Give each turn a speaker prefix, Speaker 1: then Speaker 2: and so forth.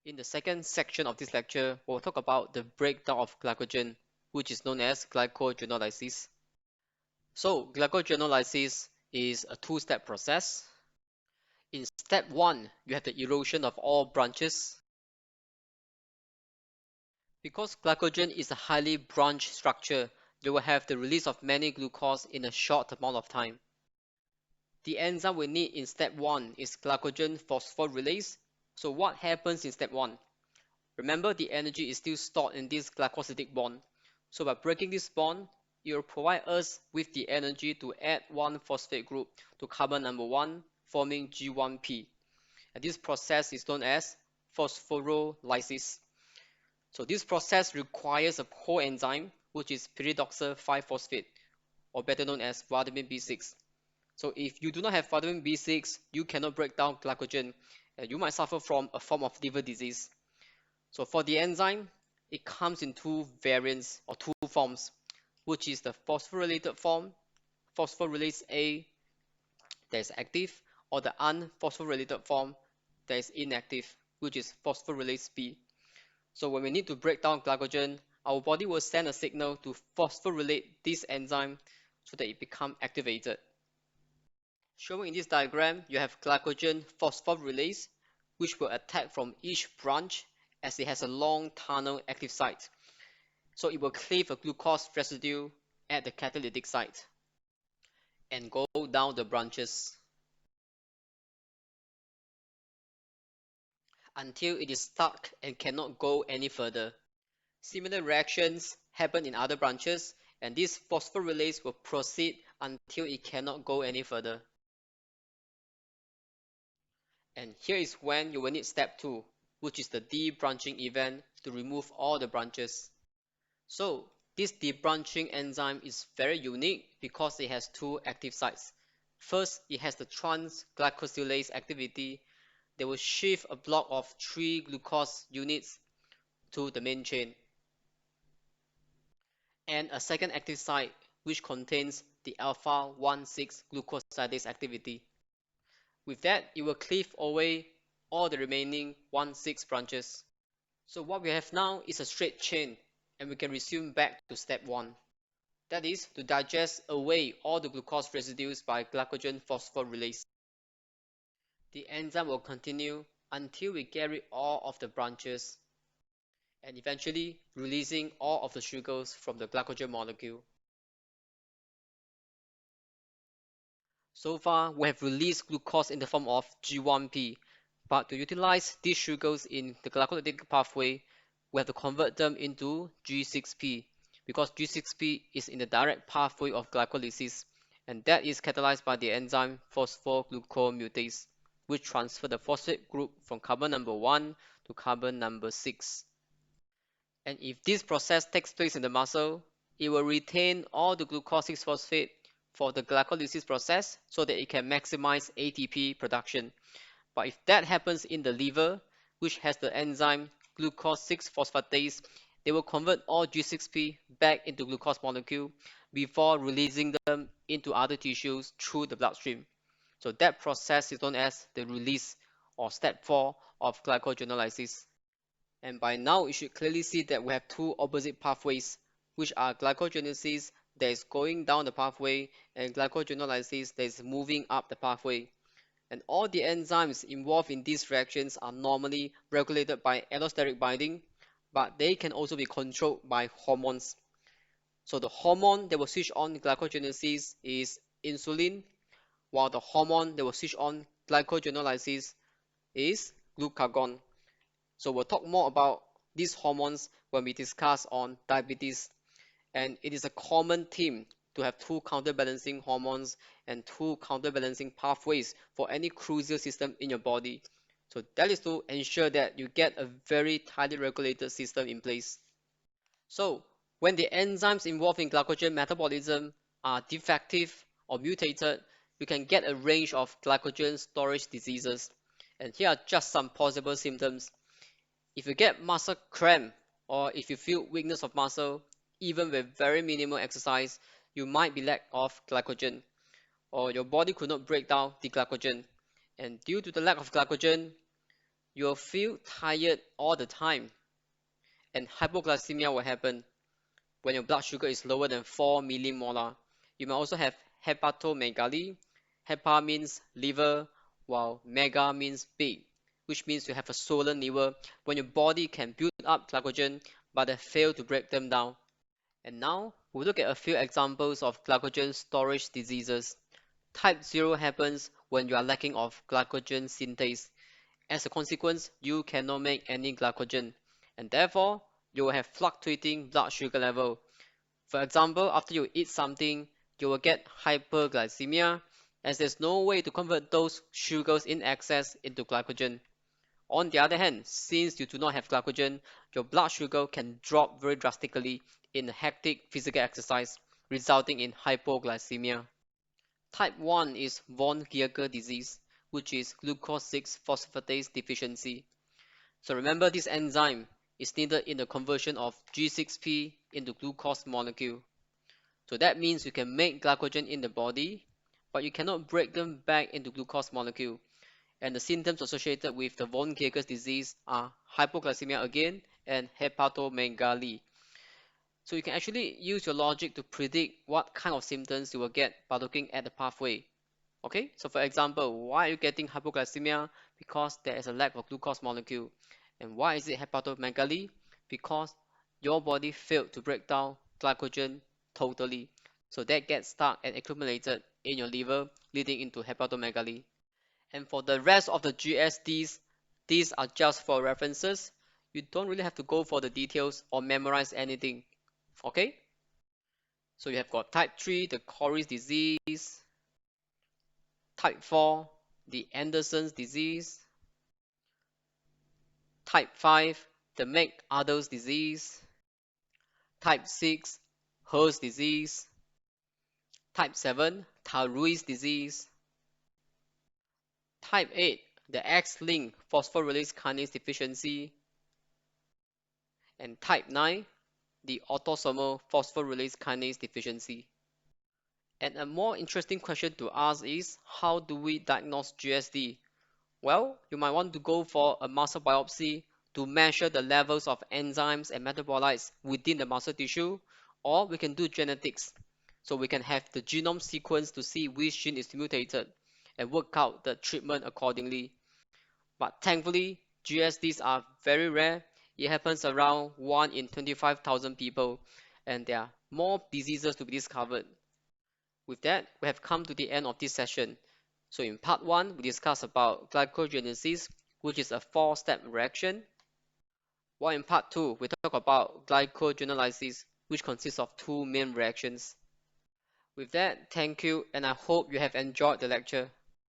Speaker 1: In the second section of this lecture, we'll talk about the breakdown of glycogen, which is known as glycogenolysis. So, glycogenolysis is a two-step process. In step 1, you have the erosion of all branches. Because glycogen is a highly branched structure, you will have the release of many glucose in a short amount of time. The enzyme we need in step 1 is glycogen phosphorylase. So what happens in step 1? Remember, the energy is still stored in this glycosidic bond. So by breaking this bond, it will provide us with the energy to add one phosphate group to carbon number 1, forming G1P. And this process is known as phosphorylysis. So this process requires a coenzyme, which is pyridoxal 5-phosphate, or better known as vitamin B6. So if you do not have vitamin B6, you cannot break down glycogen, and you might suffer from a form of liver disease. So for the enzyme, it comes in two variants or two forms, which is the phosphorylated form, phosphorylase A, that is active, or the unphosphorylated form, that is inactive, which is phosphorylase B. So when we need to break down glycogen, our body will send a signal to phosphorylate this enzyme so that it becomes activated. Showing in this diagram, you have glycogen phosphorylase, which will attack from each branch as it has a long tunnel active site. So it will cleave a glucose residue at the catalytic site and go down the branches until it is stuck and cannot go any further. Similar reactions happen in other branches, and this phosphorylase will proceed until it cannot go any further. And here is when you will need step 2, which is the debranching event to remove all the branches. So this debranching enzyme is very unique because it has two active sites. First, it has the trans-glycosylase activity that will shift a block of 3 glucose units to the main chain. And a second active site which contains the alpha-1,6 glucosidase activity. With that, it will cleave away all the remaining 1,6 branches. So what we have now is a straight chain, and we can resume back to step 1. That is, to digest away all the glucose residues by glycogen phosphorylase. The enzyme will continue until we get rid all of the branches and eventually releasing all of the sugars from the glycogen molecule. So far, we have released glucose in the form of G1P, but to utilize these sugars in the glycolytic pathway, we have to convert them into G6P, because G6P is in the direct pathway of glycolysis, and that is catalyzed by the enzyme phosphoglucomutase, which transfer the phosphate group from carbon number 1 to carbon number 6. And if this process takes place in the muscle, it will retain all the glucose 6-phosphate for the glycolysis process so that it can maximize ATP production. But if that happens in the liver, which has the enzyme glucose 6-phosphatase, they will convert all G6P back into glucose molecule before releasing them into other tissues through the bloodstream. So that process is known as the release, or step 4 of glycogenolysis. And by now, you should clearly see that we have two opposite pathways, which are glycogenesis that is going down the pathway and glycogenolysis that is moving up the pathway. And all the enzymes involved in these reactions are normally regulated by allosteric binding, but they can also be controlled by hormones. So the hormone that will switch on glycogenesis is insulin, while the hormone that will switch on glycogenolysis is glucagon. So we'll talk more about these hormones when we discuss on diabetes. And it is a common theme to have two counterbalancing hormones and two counterbalancing pathways for any crucial system in your body. So that is to ensure that you get a very tightly regulated system in place. So when the enzymes involved in glycogen metabolism are defective or mutated, you can get a range of glycogen storage diseases. And here are just some possible symptoms. If you get muscle cramp, or if you feel weakness of muscle, even with very minimal exercise, you might be lack of glycogen, or your body could not break down the glycogen. And due to the lack of glycogen, you'll feel tired all the time, and hypoglycemia will happen when your blood sugar is lower than 4 millimolar. You may also have hepatomegaly. Hepa means liver, while mega means big, which means you have a swollen liver when your body can build up glycogen but they fail to break them down. And now we'll look at a few examples of glycogen storage diseases. Type 0 happens when you are lacking of glycogen synthase. As a consequence, you cannot make any glycogen, and therefore you will have fluctuating blood sugar level. For example, after you eat something, you will get hyperglycemia, as there's no way to convert those sugars in excess into glycogen. On the other hand, since you do not have glycogen, your blood sugar can drop very drastically in hectic physical exercise, resulting in hypoglycemia. Type 1 is von Gierke disease, which is glucose 6-phosphatase deficiency. So remember, this enzyme is needed in the conversion of G6P into glucose molecule. So that means you can make glycogen in the body, but you cannot break them back into glucose molecule. And the symptoms associated with the von Gierke's disease are hypoglycemia again and hepatomegaly. So you can actually use your logic to predict what kind of symptoms you will get by looking at the pathway. Okay, so for example, why are you getting hypoglycemia? Because there is a lack of glucose molecule. And why is it hepatomegaly? Because your body failed to break down glycogen totally. So that gets stuck and accumulated in your liver, leading into hepatomegaly. And for the rest of the GSDs, these are just for references. You don't really have to go for the details or memorize anything. Okay? So you have got type 3, the Cory's disease, type 4, the Anderson's disease, type 5, the McArdle's disease, type 6, Her's disease, type 7, Taruy's disease, type 8, the X-linked phosphorylase kinase deficiency, and type 9, the autosomal phosphorylase kinase deficiency. And a more interesting question to ask is, how do we diagnose GSD? Well, you might want to go for a muscle biopsy to measure the levels of enzymes and metabolites within the muscle tissue, or we can do genetics. So we can have the genome sequence to see which gene is mutated and work out the treatment accordingly. But thankfully, GSDs are very rare. It happens around 1 in 25,000 people, and there are more diseases to be discovered. With that, we have come to the end of this session. So in part 1, we discussed about glycogenolysis, which is a 4-step reaction. While in part 2, we talk about glycogenolysis, which consists of 2 main reactions. With that, thank you, and I hope you have enjoyed the lecture.